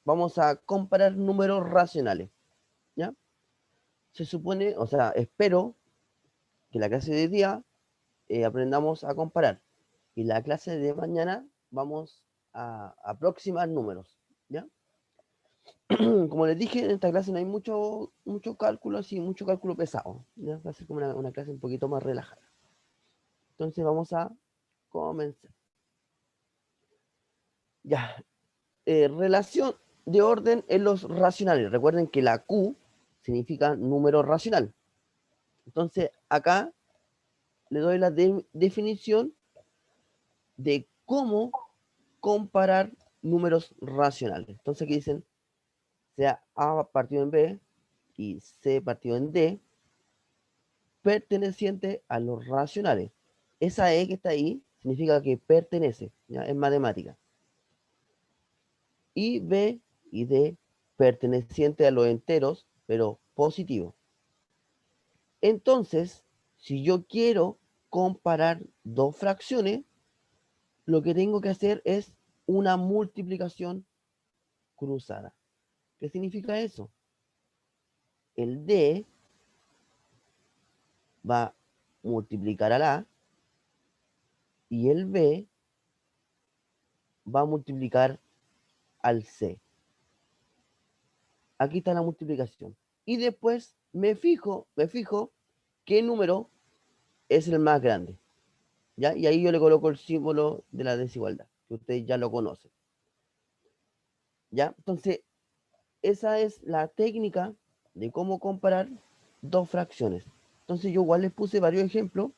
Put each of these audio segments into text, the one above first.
vamos a comparar números racionales, ¿ya? Se supone, o sea, espero que la clase de hoy día aprendamos a comparar y la clase de mañana vamos a aproximar números, ¿ya? Como les dije, en esta clase no hay mucho cálculo, así, mucho cálculo pesado, ¿ya? Va a ser como una clase un poquito más relajada. Entonces vamos a comenzar. Ya, relación de orden en los racionales. Recuerden que la Q significa número racional. Entonces, acá le doy la definición de cómo comparar números racionales. Entonces, aquí dicen, sea A partido en B y C partido en D, perteneciente a los racionales. Esa E que está ahí significa que pertenece, ¿ya? Es matemática. Y B y D, perteneciente a los enteros, pero positivo. Entonces, si yo quiero comparar dos fracciones, lo que tengo que hacer es una multiplicación cruzada. ¿Qué significa eso? El D va a multiplicar al A y el B va a multiplicar al C. Aquí está la multiplicación. Y después me fijo qué número es el más grande. ¿Ya? Y ahí yo le coloco el símbolo de la desigualdad, que ustedes ya lo conocen. ¿Ya? Entonces, esa es la técnica de cómo comparar dos fracciones. Entonces, yo igual les puse varios ejemplos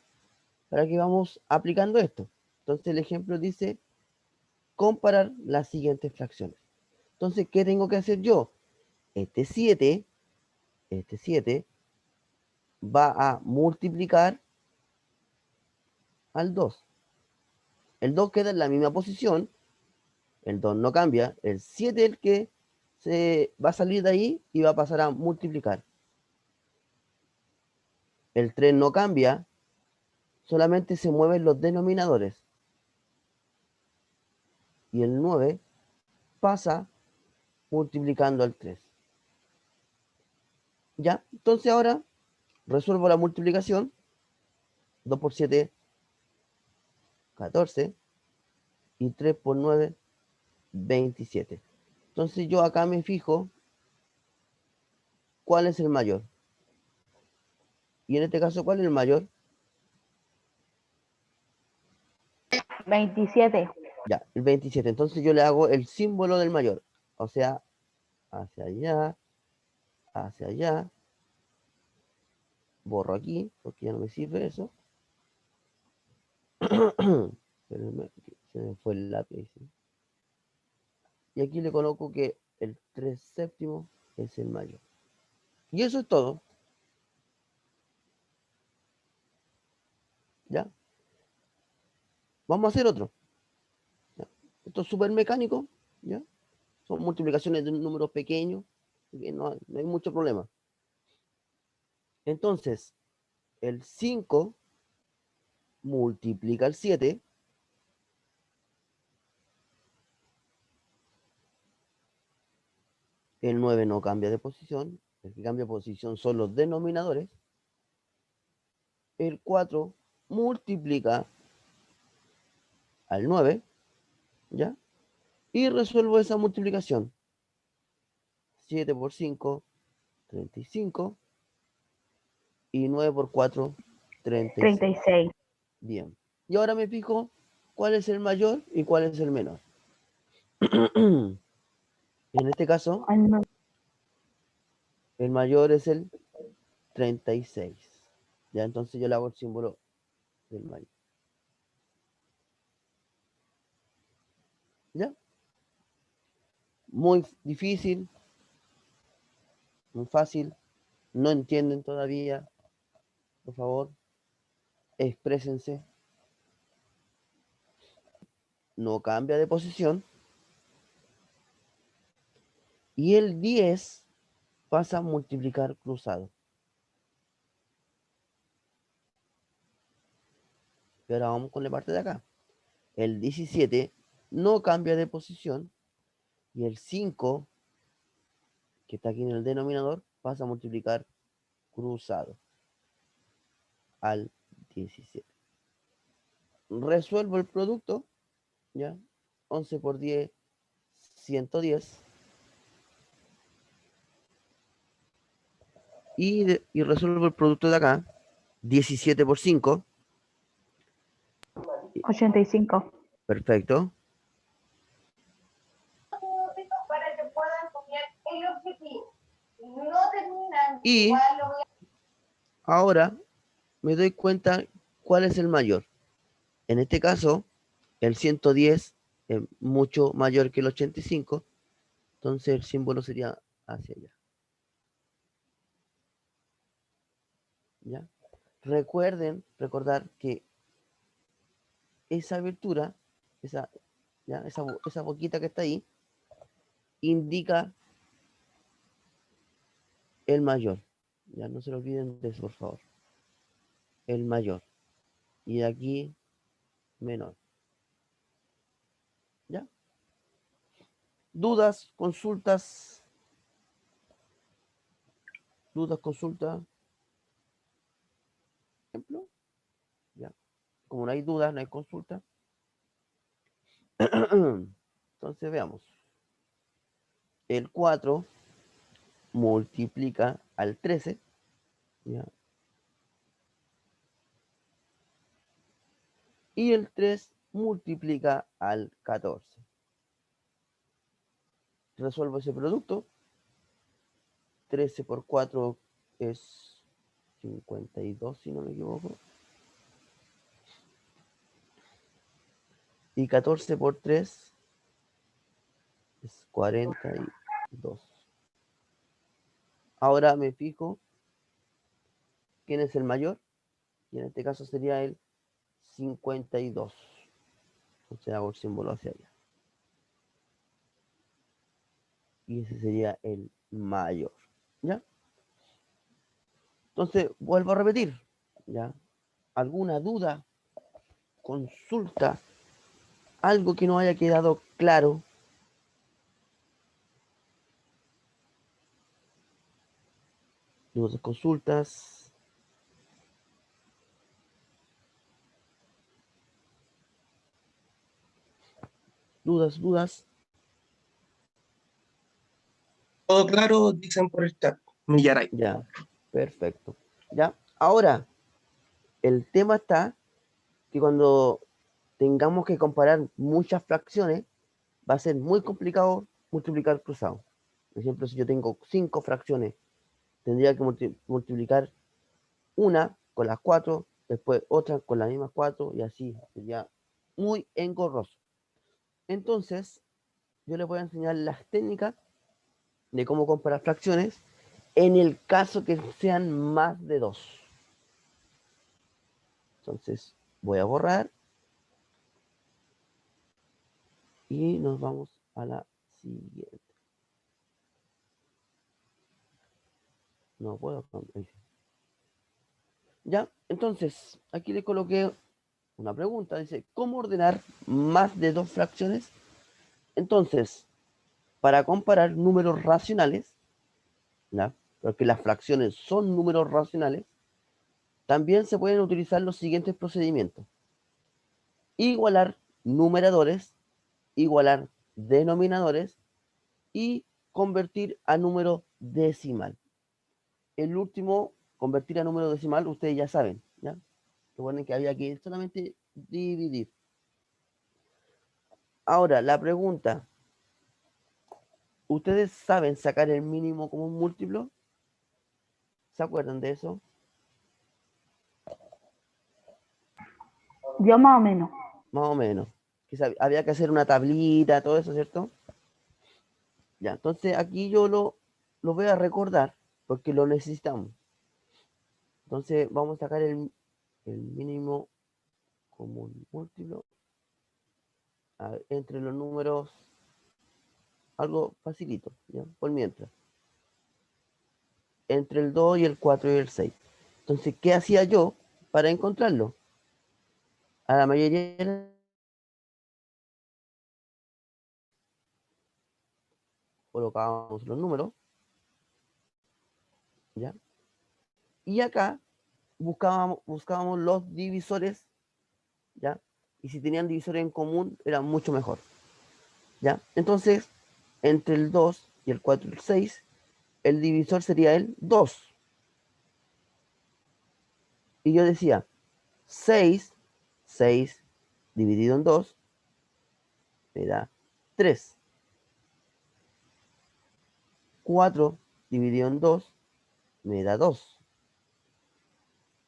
para que vamos aplicando esto. Entonces, el ejemplo dice comparar las siguientes fracciones. Entonces, ¿qué tengo que hacer yo? Este 7 va a multiplicar al 2. El 2 queda en la misma posición, el 2 no cambia, el 7 es el que se va a salir de ahí y va a pasar a multiplicar. El 3 no cambia, solamente se mueven los denominadores. Y el 9 pasa multiplicando al 3. ¿Ya? Entonces ahora resuelvo la multiplicación. 2 por 7, 14. Y 3 por 9, 27. Entonces yo acá me fijo cuál es el mayor. Y en este caso, ¿cuál es el mayor? 27. Ya, el 27. Entonces yo le hago el símbolo del mayor. O sea, hacia allá, hacia allá. Borro aquí, porque ya no me sirve eso. Se me fue el lápiz. ¿Sí? Y aquí le coloco que el 3 séptimo es el mayor. Y eso es todo. ¿Ya? Vamos a hacer otro. ¿Ya? Esto es súper mecánico. ¿Ya? Son multiplicaciones de números pequeños. Que no hay mucho problema. Entonces, el 5 multiplica el 7. El 9 no cambia de posición. El que cambia de posición son los denominadores. El 4 multiplica al 9. ¿Ya? Y resuelvo esa multiplicación. 7 por 5, 35. Y 9 por 4, 36. 36. Bien. Y ahora me fijo cuál es el mayor y cuál es el menor. En este caso, Ay, no. el mayor es el 36. Ya, entonces yo le hago el símbolo del mayor. ¿Ya? Muy difícil, muy fácil. No entienden todavía. Por favor, exprésense. No cambia de posición. Y el 10 pasa a multiplicar cruzado. Y ahora vamos con la parte de acá. El 17 no cambia de posición Y el 5, que está aquí en el denominador, pasa a multiplicar cruzado al 17. Resuelvo el producto, ¿ya? 11 por 10, 110. Y resuelvo el producto de acá, 17 por 5. 85. Perfecto. Y ahora me doy cuenta cuál es el mayor. En este caso, el 110 es mucho mayor que el 85, entonces el símbolo sería hacia allá. ¿Ya? Recordar que esa abertura, esa boquita que está ahí, indica el mayor. Ya no se lo olviden de eso, por favor. El mayor. Y de aquí, menor. ¿Ya? Dudas, consultas. Dudas, consultas. Ejemplo. ¿Ya? Como no hay dudas, no hay consulta. Entonces veamos. El 4 multiplica al 13. ¿Ya? Y el 3 multiplica al 14. Resuelvo ese producto. 13 por 4 es 52, si no me equivoco. Y 14 por 3 es 42. Ahora me fijo quién es el mayor. Y en este caso sería el 52. Entonces hago el símbolo hacia allá. Y ese sería el mayor. ¿Ya? Entonces vuelvo a repetir. ¿Ya? ¿Alguna duda? Consulta. Algo que no haya quedado claro. Dudas, consultas. Dudas. Todo claro, dicen por el chat. Millaray. Ya, perfecto. Ya, ahora, el tema está que cuando tengamos que comparar muchas fracciones, va a ser muy complicado multiplicar cruzado. Por ejemplo, si yo tengo 5 fracciones, tendría que multiplicar una con las 4, después otra con las mismas 4 y así. Sería muy engorroso. Entonces, yo les voy a enseñar las técnicas de cómo comparar fracciones en el caso que sean más de 2. Entonces, voy a borrar y nos vamos a la siguiente. No puedo. Ya, entonces, aquí le coloqué una pregunta. Dice, ¿cómo ordenar más de 2 fracciones? Entonces, para comparar números racionales, ¿ya? Porque las fracciones son números racionales, también se pueden utilizar los siguientes procedimientos. Igualar numeradores, igualar denominadores y convertir a número decimal. El último, convertir a número decimal, ustedes ya saben, ¿ya? Recuerden que había que solamente dividir. Ahora, la pregunta, ¿ustedes saben sacar el mínimo como un múltiplo? ¿Se acuerdan de eso? Yo más o menos. Más o menos. Que había que hacer una tablita, todo eso, ¿cierto? Ya, entonces aquí yo lo voy a recordar porque lo necesitamos. Entonces vamos a sacar el mínimo como un múltiplo. A ver, entre los números, algo facilito, ¿ya? Por mientras. Entre el 2 y el 4 y el 6. Entonces, ¿qué hacía yo para encontrarlo? A la mayoría de colocábamos los números, ¿ya? Y acá buscábamos los divisores, ¿ya? Y si tenían divisores en común, era mucho mejor, ¿ya? Entonces, entre el 2 y el 4 y el 6, el divisor sería el 2. Y yo decía, 6 dividido en 2 me da 3. 4 dividido en 2 me da 2.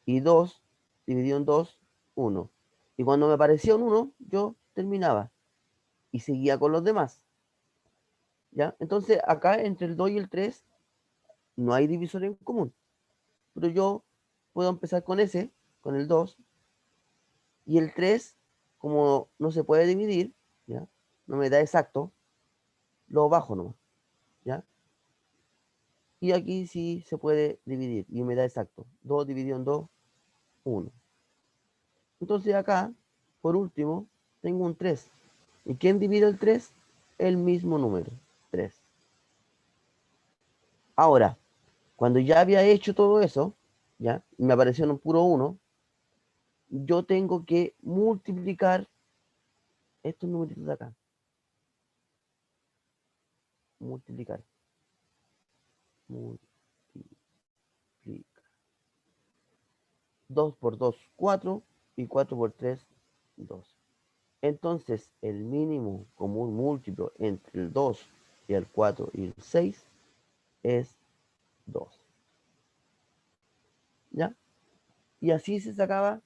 Y 2 dividido en 2, 1. Y cuando me aparecía un 1, yo terminaba y seguía con los demás. ¿Ya? Entonces, acá entre el 2 y el 3 no hay divisor en común. Pero yo puedo empezar con ese, con el 2, y el 3, como no se puede dividir, ¿ya? No me da exacto, lo bajo nomás, ¿ya? Y aquí sí se puede dividir y me da exacto. 2 dividido en 2, 1. Entonces acá, por último, tengo un 3. ¿Y quién divide el 3? El mismo número, 3. Ahora, cuando ya había hecho todo eso, ¿ya? Me apareció un puro 1, yo tengo que multiplicar estos numeritos de acá. Multiplicar. Multiplicar. 2 por 2, 4. Y 4 por 3, 2. Entonces, el mínimo común múltiplo entre el 2 y el 4 y el 6 es 2. ¿Ya? Y así se sacaba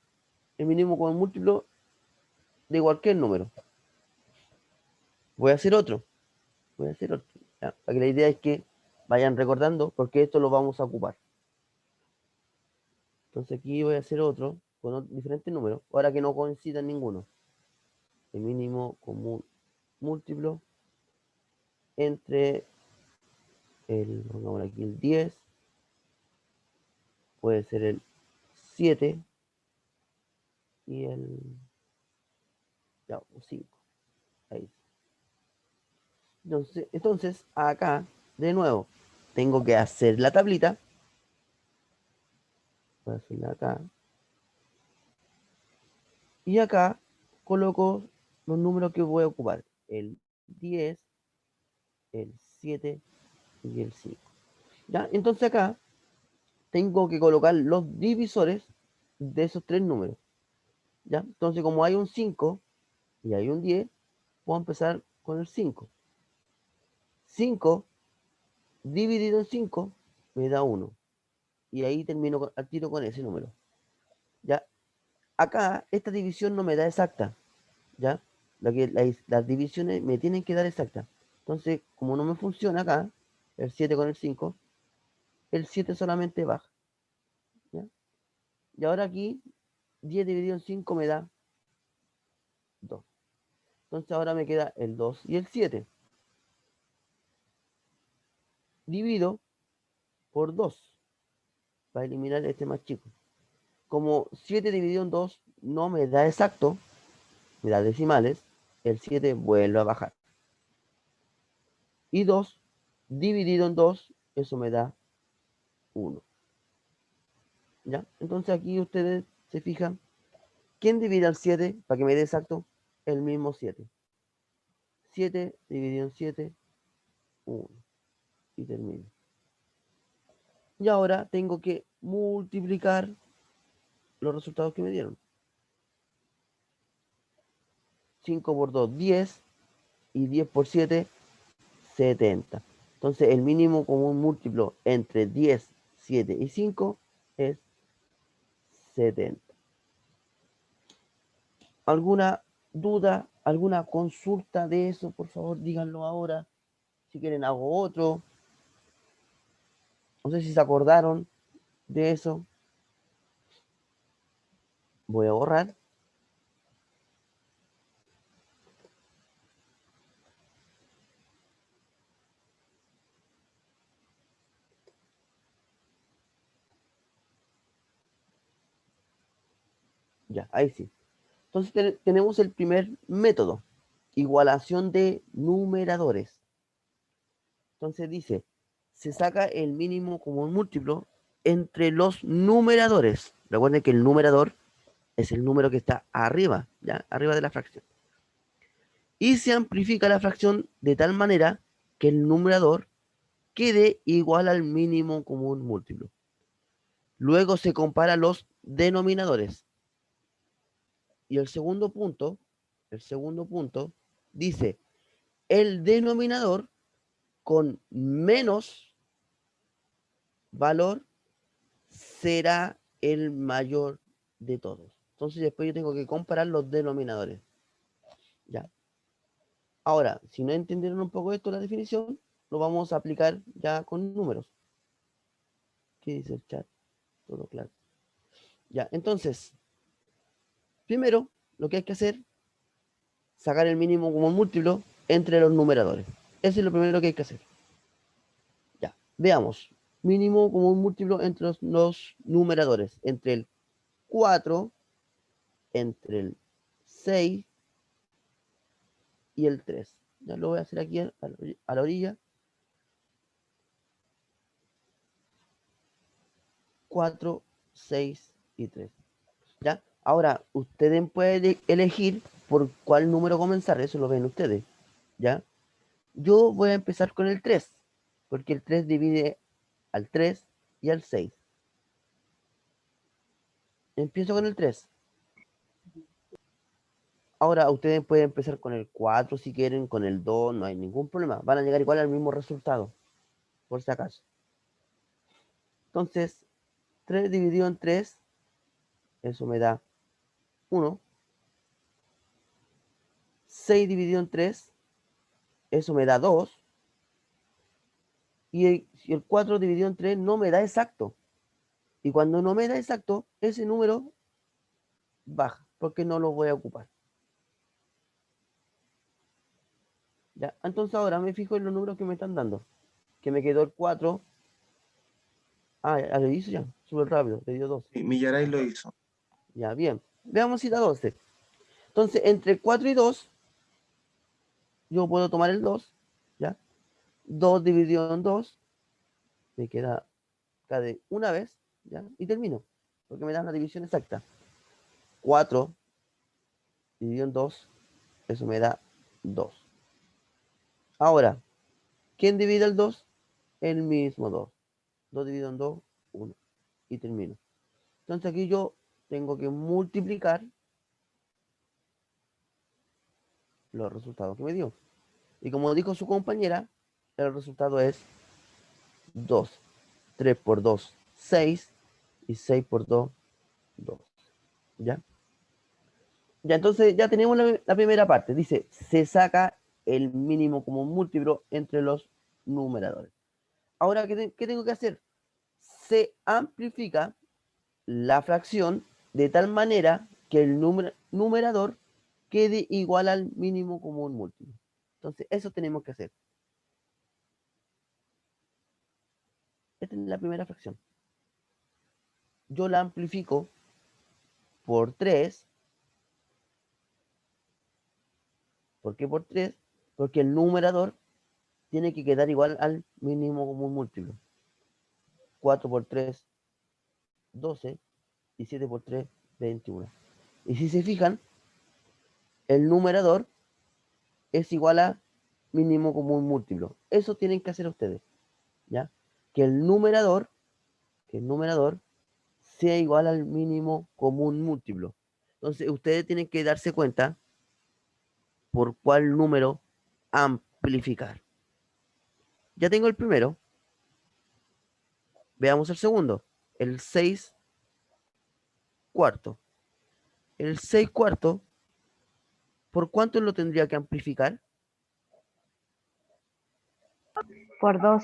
el mínimo común múltiplo de cualquier número. Voy a hacer otro. ¿Ya? Para que la idea es que vayan recordando, porque esto lo vamos a ocupar. Entonces aquí voy a hacer otro con diferentes números, ahora que no coincidan ninguno. El mínimo común múltiplo entre pongamos aquí el 10, puede ser el 7 y el 5. Ahí. Entonces, acá, de nuevo, tengo que hacer la tablita. Voy a hacerla acá. Y acá coloco los números que voy a ocupar. El 10, el 7 y el 5. ¿Ya? Entonces acá tengo que colocar los divisores de esos tres números. ¿Ya? Entonces, como hay un 5 y hay un 10, puedo empezar con el 5. 5 dividido en 5 me da 1. Y ahí termino al tiro con ese número. ¿Ya? Acá esta división no me da exacta. ¿Ya? Las divisiones me tienen que dar exacta. Entonces, como no me funciona acá, el 7 con el 5, el 7 solamente baja. ¿Ya? Y ahora aquí, 10 dividido en 5 me da 2. Entonces ahora me queda el 2 y el 7. Divido por 2 para eliminar este más chico. Como 7 dividido en 2 no me da exacto, me da decimales, el 7 vuelve a bajar. Y 2 dividido en 2, eso me da 1. ¿Ya? Entonces aquí ustedes se fijan, ¿quién divide al 7 para que me dé exacto? El mismo 7. 7 dividido en 7, 1. Y termino. Y ahora tengo que multiplicar los resultados que me dieron. 5 por 2, 10. Y 10 por 7, 70. Entonces el mínimo común múltiplo entre 10, 7 y 5 es 70. ¿Alguna duda, alguna consulta de eso? Por favor, díganlo ahora. Si quieren hago otro. No sé si se acordaron de eso. Voy a borrar. Ya, ahí sí. Entonces tenemos el primer método. Igualación de numeradores. Entonces dice, se saca el mínimo común múltiplo entre los numeradores. Recuerden que el numerador es el número que está arriba, ¿ya? Arriba de la fracción. Y se amplifica la fracción de tal manera que el numerador quede igual al mínimo común múltiplo. Luego se compara los denominadores. Y el segundo punto dice, el denominador con menos valor será el mayor de todos. Entonces después yo tengo que comparar los denominadores. ¿Ya? Ahora, si no entendieron un poco esto, la definición, lo vamos a aplicar ya con números. ¿Qué dice el chat? Todo claro. Ya, entonces, primero, lo que hay que hacer, sacar el mínimo común múltiplo entre los numeradores. Eso es lo primero que hay que hacer. Ya, veamos. Mínimo común múltiplo entre los numeradores. Entre el 4, entre el 6 y el 3. Ya lo voy a hacer aquí a la orilla. 4, 6 y 3. ¿Ya? Ahora, ustedes pueden elegir por cuál número comenzar, eso lo ven ustedes. ¿Ya? Yo voy a empezar con el 3, porque el 3 divide al 3 y al 6. Empiezo con el 3. Ahora, ustedes pueden empezar con el 4 si quieren, con el 2, no hay ningún problema. Van a llegar igual al mismo resultado, por si acaso. Entonces, 3 dividido en 3, eso me da 1. 6 dividido en 3, eso me da 2. Y el 4 dividido en 3 no me da exacto. Y cuando no me da exacto, ese número baja, porque no lo voy a ocupar. ¿Ya? Entonces ahora me fijo en los números que me están dando. Que me quedó el 4. Ah, ya lo hizo ya, súper rápido, le dio 12. Sí, Millaray lo hizo. Ya, bien. Veamos si da 12. Entonces, entre 4 y 2, yo puedo tomar el 2, ¿ya? 2 dividido en 2, me queda cada una vez, ¿ya? Y termino, porque me da una división exacta. 4 dividido en 2, eso me da 2. Ahora, ¿quién divide el 2? El mismo 2. 2 dividido en 2, 1. Y termino. Entonces aquí yo tengo que multiplicar los resultados que me dio. Y como dijo su compañera, el resultado es 2. 3 por 2, 6. Y 6 por 2, 2. ¿Ya? Ya, entonces ya tenemos la primera parte. Dice, se saca el mínimo común múltiplo entre los numeradores. Ahora, ¿qué tengo que hacer? Se amplifica la fracción de tal manera que el numerador quede igual al mínimo común múltiplo. Entonces, eso tenemos que hacer. Esta es la primera fracción. Yo la amplifico por 3. ¿Por qué por 3? Porque el numerador tiene que quedar igual al mínimo común múltiplo. 4 por 3, 12. Y 7 por 3, 21. Y si se fijan, el numerador es igual a mínimo común múltiplo. Eso tienen que hacer ustedes. ¿Ya? Que el numerador sea igual al mínimo común múltiplo. Entonces, ustedes tienen que darse cuenta por cuál número amplificar. Ya tengo el primero. Veamos el segundo. El 6 cuarto. El 6 cuarto, ¿por cuánto lo tendría que amplificar? Por 2.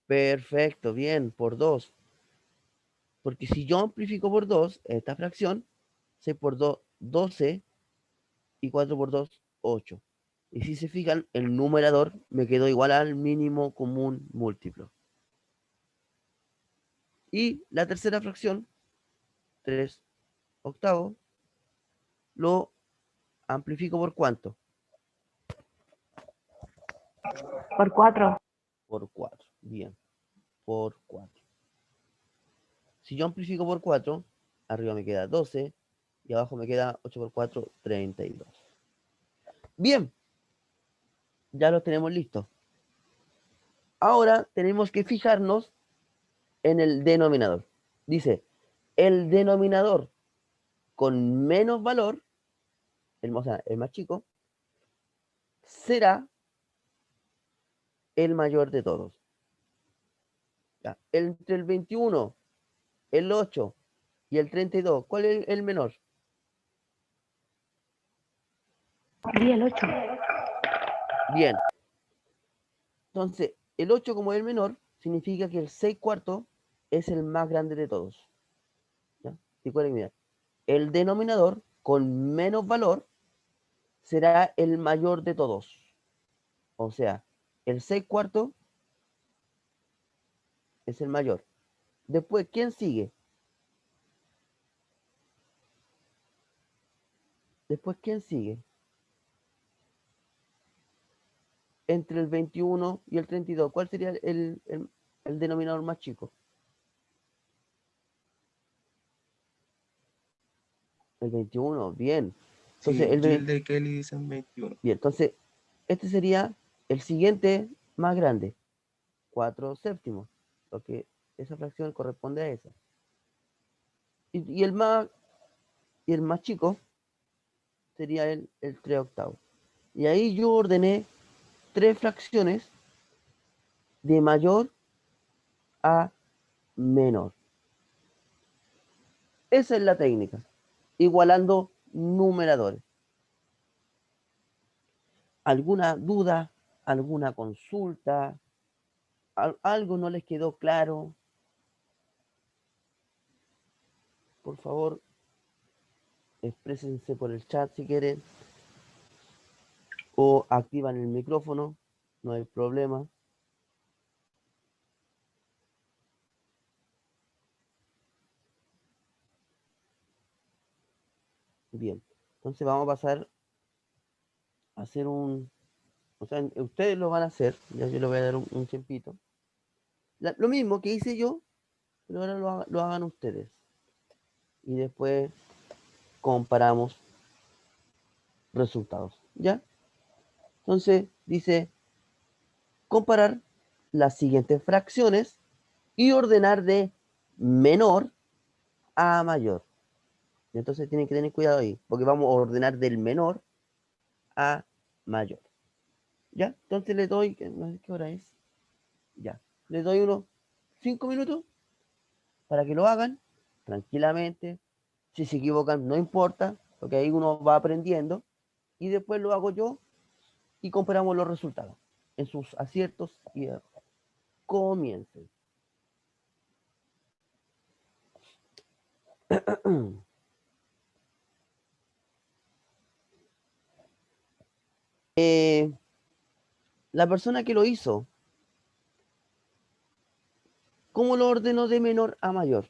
Perfecto, bien, por 2. Porque si yo amplifico por 2 esta fracción, 6 por 2, 12 y 4 por 2, 8. Y si se fijan, el numerador me quedó igual al mínimo común múltiplo. Y la tercera fracción, 3 octavos, lo amplifico por ¿cuánto? Por 4. por 4. Bien, por 4. Si yo amplifico por 4, arriba me queda 12 y abajo me queda 8 por 4, 32. Bien, ya lo tenemos listo. Ahora tenemos que fijarnos en el denominador. Dice, el denominador con menos valor, o sea, el más chico, será el mayor de todos. Ya. Entre el 21, el 8 y el 32, ¿cuál es el menor? Y el 8. Bien. Entonces, el 8 como el menor, significa que el 6 cuartos es el más grande de todos. ¿Ya? Recuerden, mira, el denominador con menos valor será el mayor de todos. O sea, el 6 cuartos es el mayor. Después, ¿quién sigue? Después, ¿quién sigue? Entre el 21 y el 32, ¿cuál sería el denominador más chico? El 21, bien. Entonces, Sí, Jill de Kelly dicen 21. bien, entonces, este sería el siguiente más grande, 4 séptimos, porque esa fracción corresponde a esa. Y el más chico sería el 3 octavos. Y ahí yo ordené 3 fracciones de mayor a menor. Esa es la técnica, igualando numeradores. ¿Alguna duda? ¿Alguna consulta? ¿Algo no les quedó claro? Por favor, exprésense por el chat si quieren, o activan el micrófono, no hay problema. Bien, entonces vamos a pasar a hacer o sea, ustedes lo van a hacer, ya yo les voy a dar un tiempito. Lo mismo que hice yo, pero ahora lo hagan ustedes. Y después comparamos resultados, ¿ya? Entonces dice comparar las siguientes fracciones y ordenar de menor a mayor. Entonces tienen que tener cuidado ahí, porque vamos a ordenar del menor a mayor. ¿Ya? Entonces le doy, no sé qué hora es. Ya. Les doy unos 5 minutos para que lo hagan tranquilamente. Si se equivocan, no importa, porque ahí uno va aprendiendo. Y después lo hago yo y comparamos los resultados en sus aciertos y errores. Comiencen. La persona que lo hizo, ¿cómo lo ordenó de menor a mayor?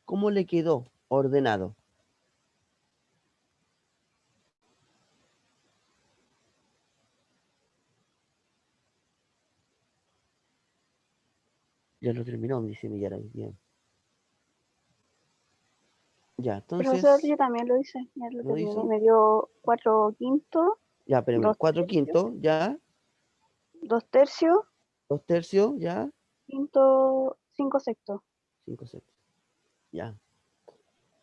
¿Cómo le quedó ordenado? Ya lo terminó, dice Millaray. Bien. Ya, entonces. Profesor, yo también lo hice. Ya lo ¿Lo terminé. hizo? Me dio 4 quintos, Ya, espérame. 2 4 tercios, quintos, ya. 2 tercios, 2 tercios, ya. quinto, 5 sextos. 5 sextos. Ya.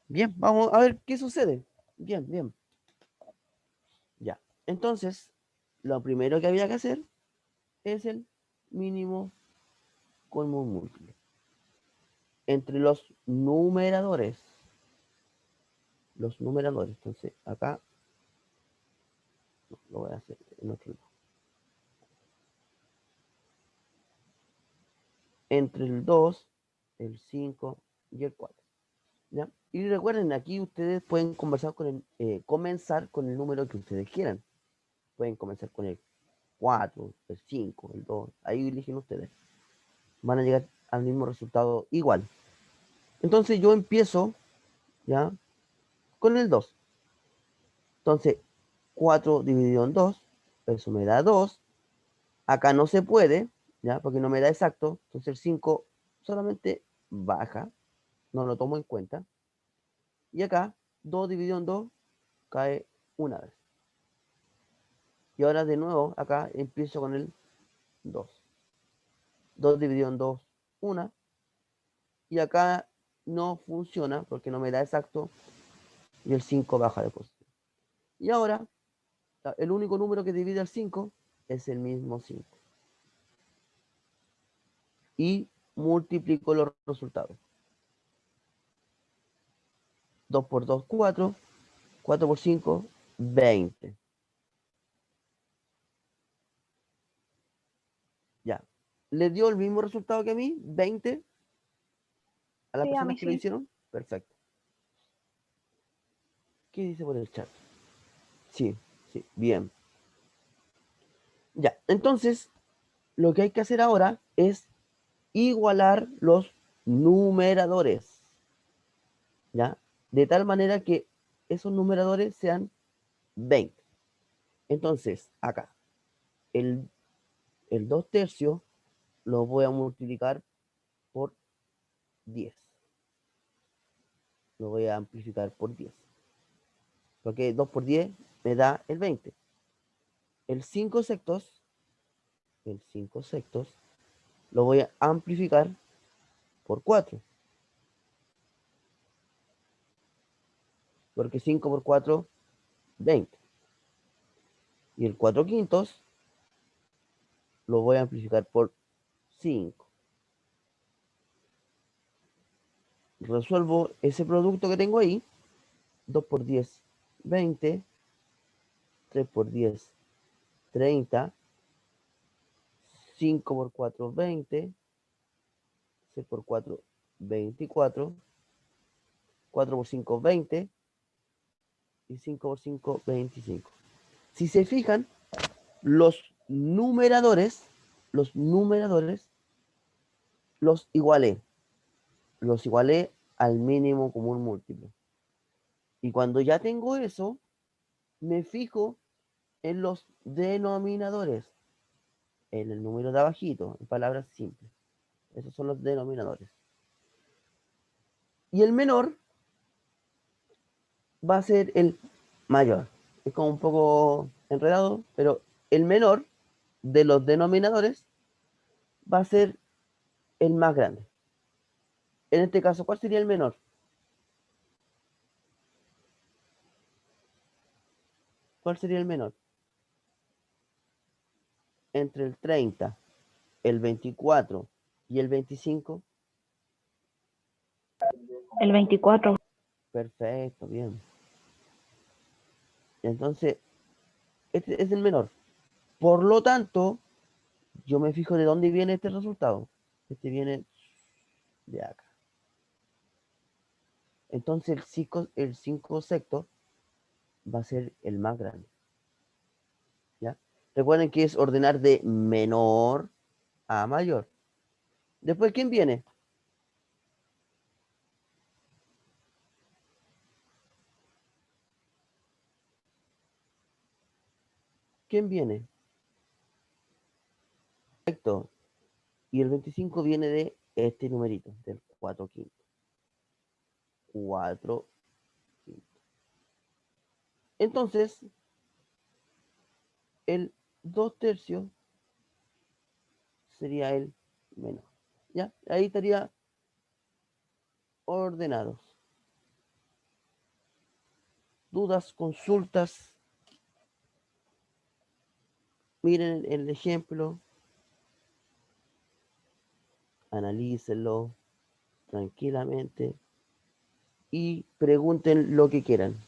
Bien, vamos a ver qué sucede. Bien, bien. Ya. Entonces, lo primero que había que hacer es el mínimo común múltiplo. Entre los numeradores. Los numeradores. Entonces, acá lo voy a hacer en otro lado. Entre el 2, el 5 y el 4. ¿Ya? Y recuerden, aquí ustedes pueden comenzar con el número que ustedes quieran. Pueden comenzar con el 4, el 5, el 2. Ahí eligen ustedes. Van a llegar al mismo resultado igual. Entonces yo empiezo, ¿ya? Con el 2. Entonces, 4 dividido en 2, eso me da 2. Acá no se puede, ¿ya? Porque no me da exacto. Entonces el 5 solamente baja, no lo tomo en cuenta. Y acá, 2 dividido en 2, cae una vez. Y ahora de nuevo, acá empiezo con el 2. 2 dividido en 2, 1. Y acá no funciona porque no me da exacto. Y el 5 baja de posición. Y ahora, el único número que divide al 5 es el mismo 5. Y multiplico los resultados. 2 por 2, 4. 4 por 5, 20. Ya. ¿Le dio el mismo resultado que a mí? 20 a las Sí, a personas mí que lo sí. hicieron. Perfecto. ¿Qué dice por el chat? Sí, sí, bien. Ya, entonces, lo que hay que hacer ahora es igualar los numeradores. ¿Ya? De tal manera que esos numeradores sean 20. Entonces, acá, el 2 tercios lo voy a multiplicar por 10. Lo voy a amplificar por 10. Porque 2 por 10 me da el 20. El 5 sextos lo voy a amplificar por 4. Porque 5 por 4, 20. Y el 4 quintos lo voy a amplificar por 5. Resuelvo ese producto que tengo ahí. 2 por 10, 20. 3 por 10, 30. 5 por 4, 20. 6 por 4, 24. 4 por 5, 20. Y 5 por 5, 25. Si se fijan, los numeradores los igualé. Los igualé al mínimo común múltiplo. Y cuando ya tengo eso, me fijo en los denominadores. En el número de abajito, en palabras simples. Esos son los denominadores. Y el menor va a ser el mayor. Es como un poco enredado, pero el menor de los denominadores va a ser el más grande. En este caso, ¿cuál sería el menor? ¿Cuál sería el menor? Entre el 30, el 24 y el 25. El 24. Perfecto, bien. Entonces, este es el menor. Por lo tanto, yo me fijo de dónde viene este resultado. Este viene de acá. Entonces, el 5 sexto va a ser el más grande. ¿Ya? Recuerden que es ordenar de menor a mayor. Después, ¿quién viene? ¿Quién viene? Perfecto. Y el 25 viene de este numerito, del 4 quinto. 4 quinto. Entonces, el 2 tercios sería el menor. ¿Ya? Ahí estaría ordenados. Dudas, consultas. Miren el ejemplo. Analícenlo tranquilamente y pregunten lo que quieran.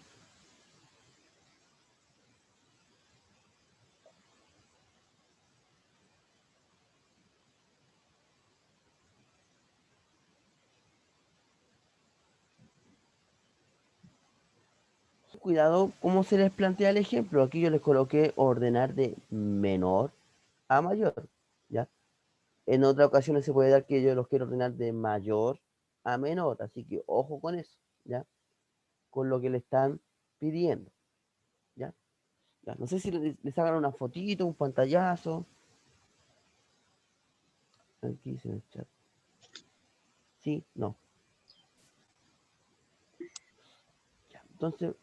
Cuidado cómo se les plantea el ejemplo. Aquí yo les coloqué ordenar de menor a mayor. ¿Ya? En otras ocasiones se puede dar que yo los quiero ordenar de mayor a menor. Así que ojo con eso. ¿Ya? Con lo que le están pidiendo. ¿Ya? Ya, no sé si le sacan una fotito, un pantallazo. Aquí dice en el chat. Sí, no. Ya, entonces,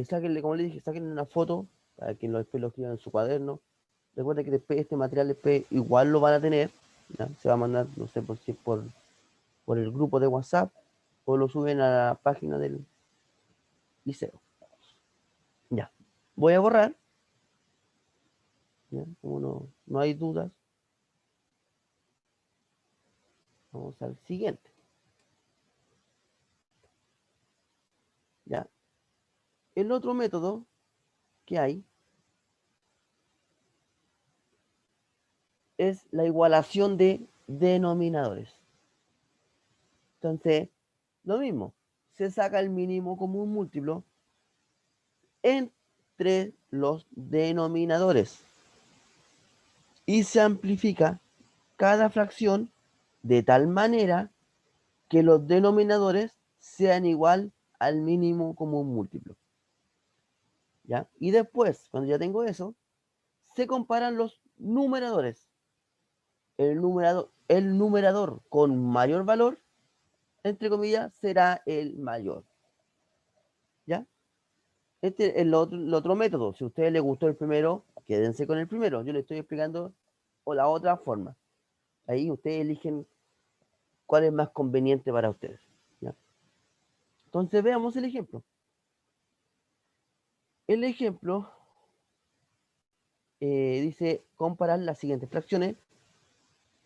sáquenle, como le dije, sáquenle una foto para que después lo escriban en su cuaderno. Recuerden que después este material después igual lo van a tener. ¿Ya? Se va a mandar, no sé si es por el grupo de WhatsApp o lo suben a la página del liceo. Ya. Voy a borrar. ¿Ya? Como no hay dudas. Vamos al siguiente. ¿Ya? El otro método que hay es la igualación de denominadores. Entonces, lo mismo, se saca el mínimo común múltiplo entre los denominadores y se amplifica cada fracción de tal manera que los denominadores sean igual al mínimo común múltiplo. ¿Ya? Y después, cuando ya tengo eso, se comparan los numeradores. El numerador con mayor valor, entre comillas, será el mayor. ¿Ya? Este es el otro método. Si a ustedes les gustó el primero, quédense con el primero. Yo les estoy explicando la otra forma. Ahí ustedes eligen cuál es más conveniente para ustedes. ¿Ya? Entonces veamos el ejemplo. El ejemplo dice comparar las siguientes fracciones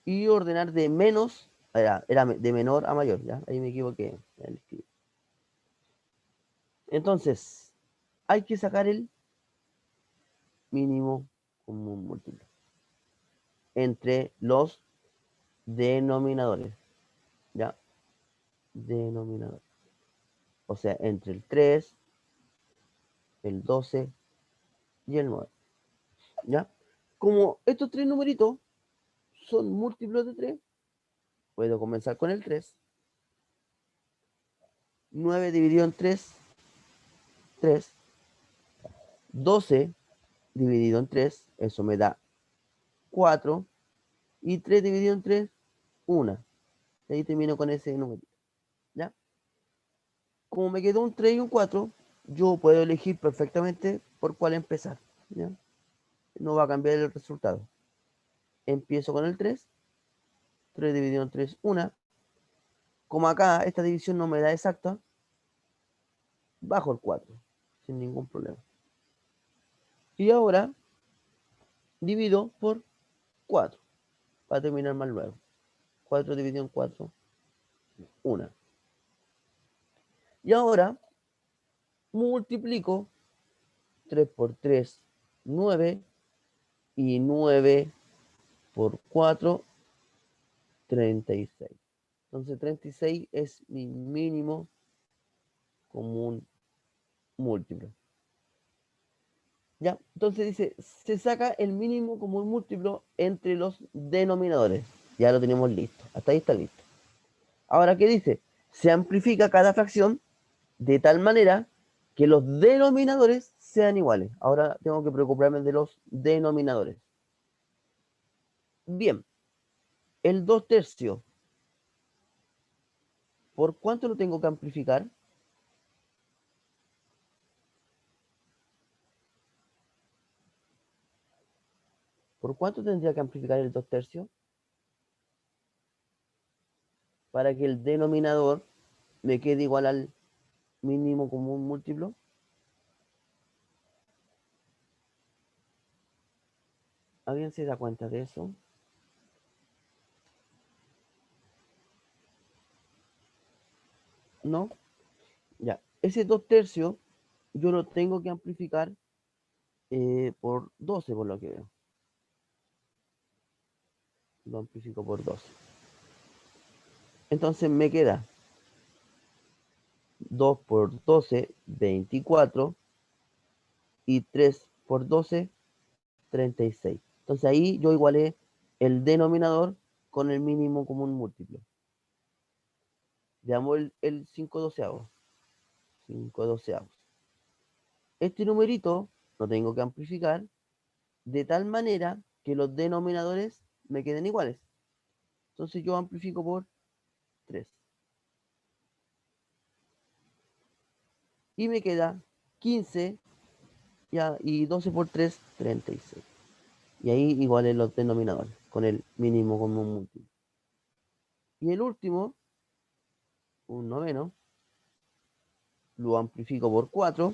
y ordenar de menos, era de menor a mayor, ¿ya? Ahí me equivoqué. Entonces, hay que sacar el mínimo común múltiplo entre los denominadores, ¿ya? Denominador. O sea, entre el 3, el 12 y el 9, ¿ya? Como estos tres numeritos son múltiplos de 3, puedo comenzar con el 3. 9 dividido en 3, 3. 12 dividido en 3, eso me da 4. Y 3 dividido en 3, 1. Y ahí termino con ese número. ¿Ya? Como me quedó un 3 y un 4, yo puedo elegir perfectamente por cuál empezar. ¿Ya? No va a cambiar el resultado. Empiezo con el 3. 3 dividido en 3, 1. Como acá esta división no me da exacta, bajo el 4, sin ningún problema. Y ahora divido por 4, para terminar más luego. 4 dividido en 4, 1. Y ahora multiplico 3 por 3, 9. Y 9 por 4, 36. Entonces 36 es mi mínimo común múltiplo. ¿Ya? Entonces dice, se saca el mínimo común múltiplo entre los denominadores. Ya lo tenemos listo. Hasta ahí está listo. Ahora, ¿qué dice? Se amplifica cada fracción de tal manera que los denominadores sean iguales. Ahora tengo que preocuparme de los denominadores. Bien, el 2/3. ¿Por cuánto lo tengo que amplificar? ¿Por cuánto tendría que amplificar el 2/3? Para que el denominador me quede igual al mínimo común múltiplo. ¿Alguien se da cuenta de eso? ¿No? Ya. Ese 2/3 yo lo tengo que amplificar por 12, por lo que veo. Lo amplifico por 12. Entonces me queda 2 por 12, 24. Y 3 por 12, 36. Entonces ahí yo igualé el denominador con el mínimo común múltiplo. Veamos el 5/12. 5/12. Este numerito lo tengo que amplificar de tal manera que los denominadores me queden iguales. Entonces yo amplifico por 3. Y me queda 15 ya, y 12 por 3, 36. Y ahí igualen los denominadores con el mínimo común múltiplo. Y el último, un noveno, lo amplifico por 4.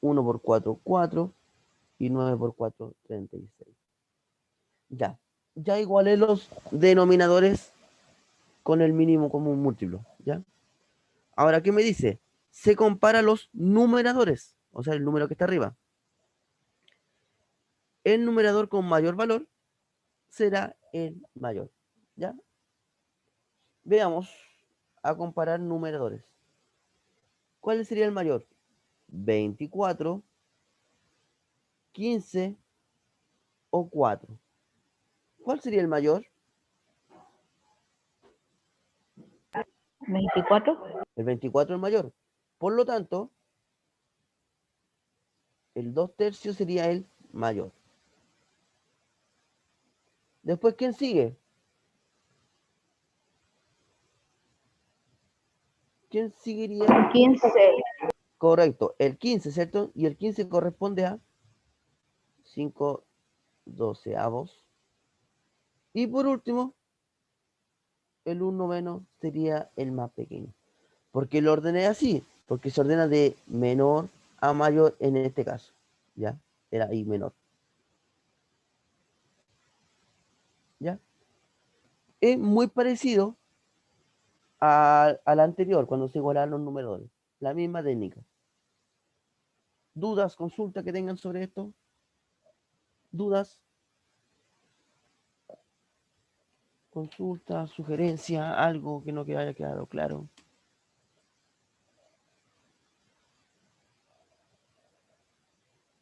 1 por 4, 4. Y 9 por 4, 36. Ya igualé los denominadores con el mínimo común múltiplo. ¿Ya? Ahora, ¿qué me dice? Se compara los numeradores, o sea, el número que está arriba. El numerador con mayor valor será el mayor. ¿Ya? Veamos a comparar numeradores. ¿Cuál sería el mayor? 24, 15 o 4. ¿Cuál sería el mayor? 24. El 24 es el mayor. Por lo tanto, el 2/3 sería el mayor. Después, ¿quién sigue? ¿Quién seguiría? 15. Correcto, el 15, ¿cierto? Y el 15 corresponde a 5 doceavos. Y por último, el 1 noveno sería el más pequeño. ¿Por qué lo ordené así? Porque se ordena de menor a mayor en este caso. ¿Ya? Era ahí menor. ¿Ya? Es muy parecido al anterior, cuando se igualaron los numeradores. La misma técnica. ¿Dudas, consultas que tengan sobre esto? ¿Dudas? ¿Consulta, sugerencia, algo que no haya quedado claro?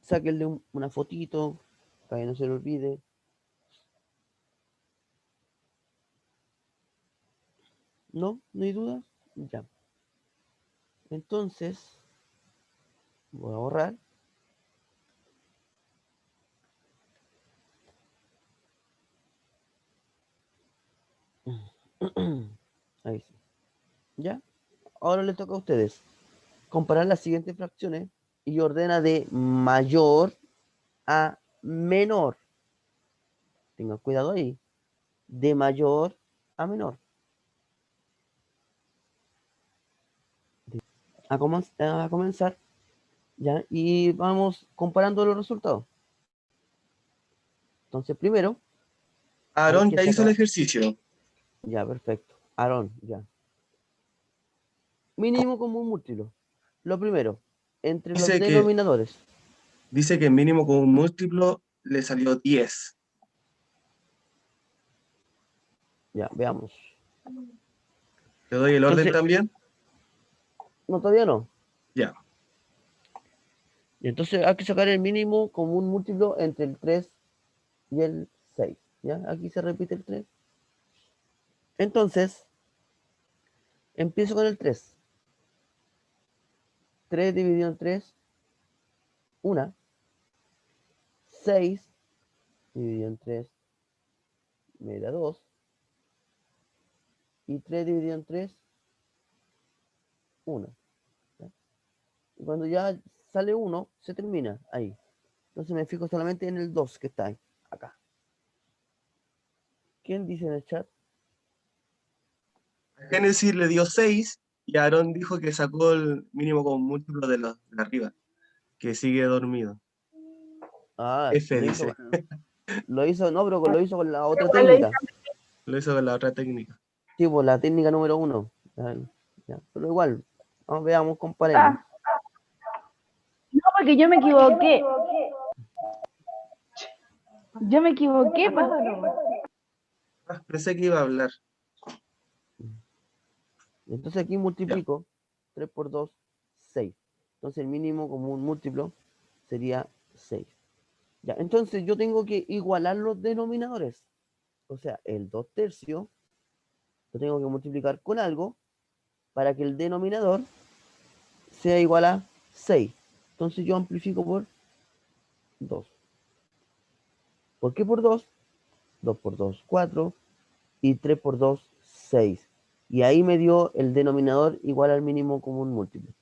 Sáquenle una fotito para que no se le olvide. ¿No? ¿No hay dudas? Ya. Entonces, voy a borrar. Ahí sí. ¿Ya? Ahora les toca a ustedes comparar las siguientes fracciones y ordena de mayor a menor. Tengan cuidado ahí. De mayor a menor. A comenzar. ¿Ya? Y vamos comparando los resultados. Entonces, primero, hay Aarón que ya hizo el sacar. ejercicio. Ya, perfecto. Aarón, ya. Mínimo común múltiplo. Lo primero, entre los Dice que, denominadores. dice que mínimo con un múltiplo le salió 10. Ya, veamos. ¿Te doy el orden Entonces, también? no, todavía no. Ya. Y entonces hay que sacar el mínimo común múltiplo entre el 3 y el 6. ¿Ya? Aquí se repite el 3. Entonces, empiezo con el 3. 3 dividido en 3, 1. 6 dividido en 3, me da 2. Y 3 dividido en 3, 1. ¿Ya? Y cuando ya sale 1, se termina ahí. Entonces me fijo solamente en el 2 que está ahí, acá. ¿Quién dice en el chat? Génesis le dio 6 y Aarón dijo que sacó el mínimo con múltiplo de los de arriba, que sigue dormido. Ah, F dice. lo hizo, no, pero lo hizo con la otra Igual lo hice. técnica. Lo hizo con la otra técnica. Tipo, la técnica número 1. Ya. Pero igual, vamos, veamos, comparemos. Ah, no, porque yo me equivoqué. Yo me equivoqué, pájaro. Ah, pensé que iba a hablar. Entonces aquí Ya. multiplico 3 por 2, 6. Entonces el mínimo común múltiplo sería 6. Ya, entonces yo tengo que igualar los denominadores. O sea, el 2/3 lo tengo que multiplicar con algo para que el denominador sea igual a 6. Entonces yo amplifico por 2. ¿Por qué por 2? 2 por 2, 4. Y 3 por 2, 6. Y ahí me dio el denominador igual al mínimo común múltiplo.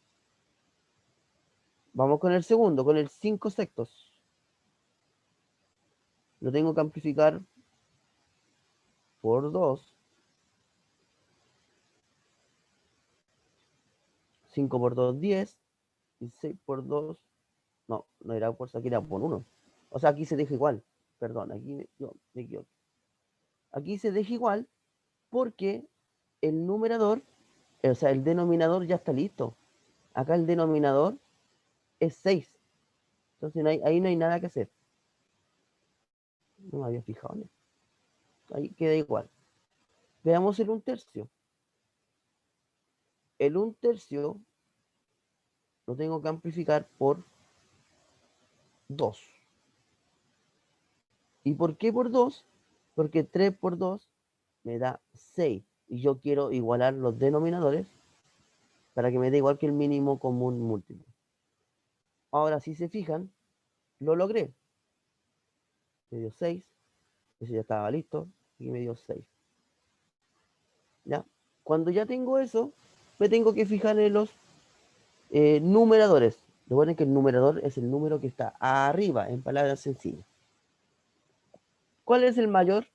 Vamos con el segundo, con el 5 sextos. Lo tengo que amplificar por 2. 5 por 2, 10. Y 6 por 2, no era por aquí, era por 1. O sea, aquí se deja igual. Perdón, aquí yo me equivoqué. Aquí se deja igual porque el numerador, o sea, el denominador ya está listo. Acá el denominador es 6. Entonces ahí no hay nada que hacer. No me había fijado en eso. Ahí queda igual. Veamos el 1/3. El 1/3 lo tengo que amplificar por 2. ¿Y por qué por 2? Porque 3 por 2 me da 6. Y yo quiero igualar los denominadores para que me dé igual que el mínimo común múltiplo. Ahora, si se fijan, lo logré. Me dio 6. Ese ya estaba listo. Y me dio 6. ¿Ya? Cuando ya tengo eso, me tengo que fijar en los numeradores. Recuerden que el numerador es el número que está arriba, en palabras sencillas. ¿Cuál es el mayor?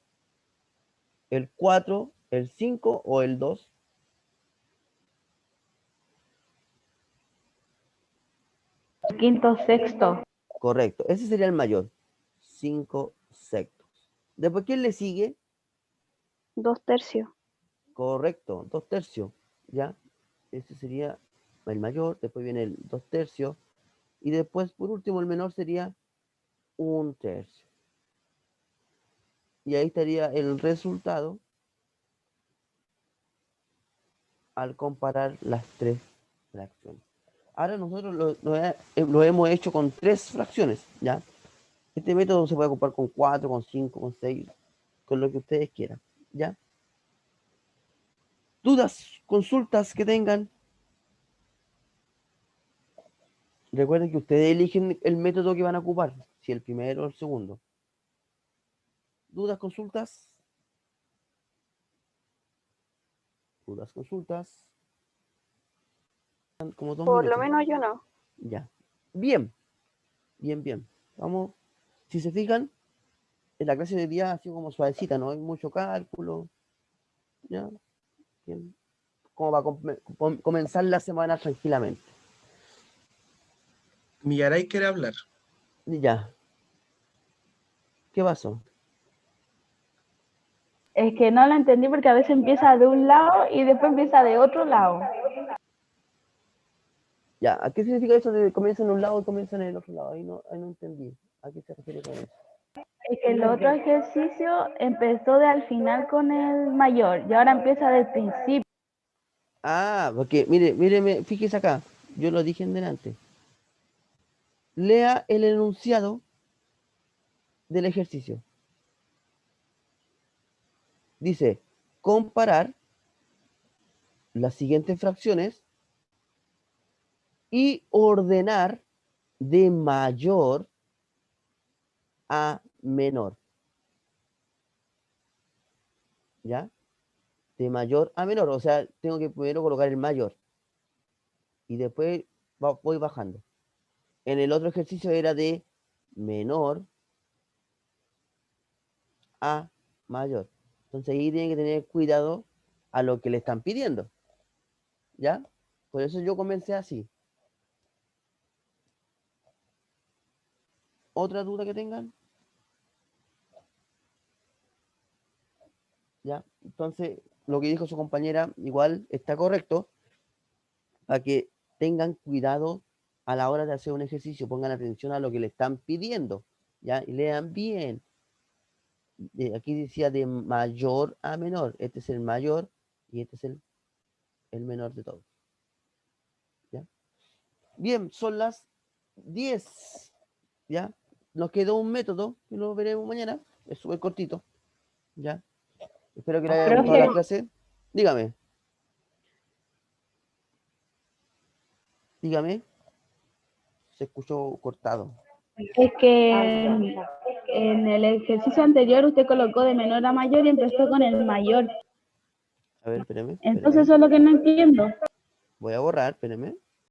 ¿El 4, el 5 o el 2? Quinto, sexto. Correcto, ese sería el mayor. 5 sextos. Después, ¿quién le sigue? 2/3. Correcto, 2/3. ¿Ya? Ese sería el mayor, después viene el 2/3. Y después, por último, el menor sería 1/3. Y ahí estaría el resultado al comparar las tres fracciones. Ahora nosotros lo hemos hecho con 3 fracciones, ¿ya? Este método se puede ocupar con 4, con 5, con 6, con lo que ustedes quieran, ¿ya? ¿Dudas, consultas que tengan? Recuerden que ustedes eligen el método que van a ocupar, si el primero o el segundo. ¿Dudas, consultas? ¿Dudas, consultas? Como 2 Por lo minutos. menos yo no. Ya. Bien. Bien. Vamos. Si se fijan, en la clase de día ha sido como suavecita, no hay mucho cálculo. ¿Ya? Bien. Como para comenzar la semana tranquilamente. Millaray quiere hablar. Ya. ¿Qué pasó? Es que no lo entendí porque a veces empieza de un lado y después empieza de otro lado. Ya, ¿a qué significa eso de comienza en un lado y comienza en el otro lado? Ahí no entendí. ¿A qué se refiere con eso? Es que el otro ejercicio empezó de al final con el mayor y ahora empieza del principio. Ah, porque mire, fíjese acá. Yo lo dije en delante. Lea el enunciado del ejercicio. Dice, comparar las siguientes fracciones y ordenar de mayor a menor. ¿Ya? De mayor a menor. O sea, tengo que primero colocar el mayor. Y después voy bajando. En el otro ejercicio era de menor a mayor. Entonces ahí tienen que tener cuidado a lo que le están pidiendo. ¿Ya? Por eso yo comencé así. ¿Otra duda que tengan? ¿Ya? Entonces, lo que dijo su compañera igual está correcto, para que tengan cuidado a la hora de hacer un ejercicio, pongan atención a lo que le están pidiendo, ¿ya? Y lean bien. Aquí decía de mayor a menor, este es el mayor y este es el menor de todos. ¿Ya? Bien, son las 10, ¿ya? Nos quedó un método, que lo veremos mañana, es súper cortito, ¿ya? Espero que le haya gustado la Profe, clase. Dígame. Dígame. Se escuchó cortado. Es que en el ejercicio anterior usted colocó de menor a mayor y empezó con el mayor. A ver, espérame. Entonces eso es lo que no entiendo. Voy a borrar, espérame.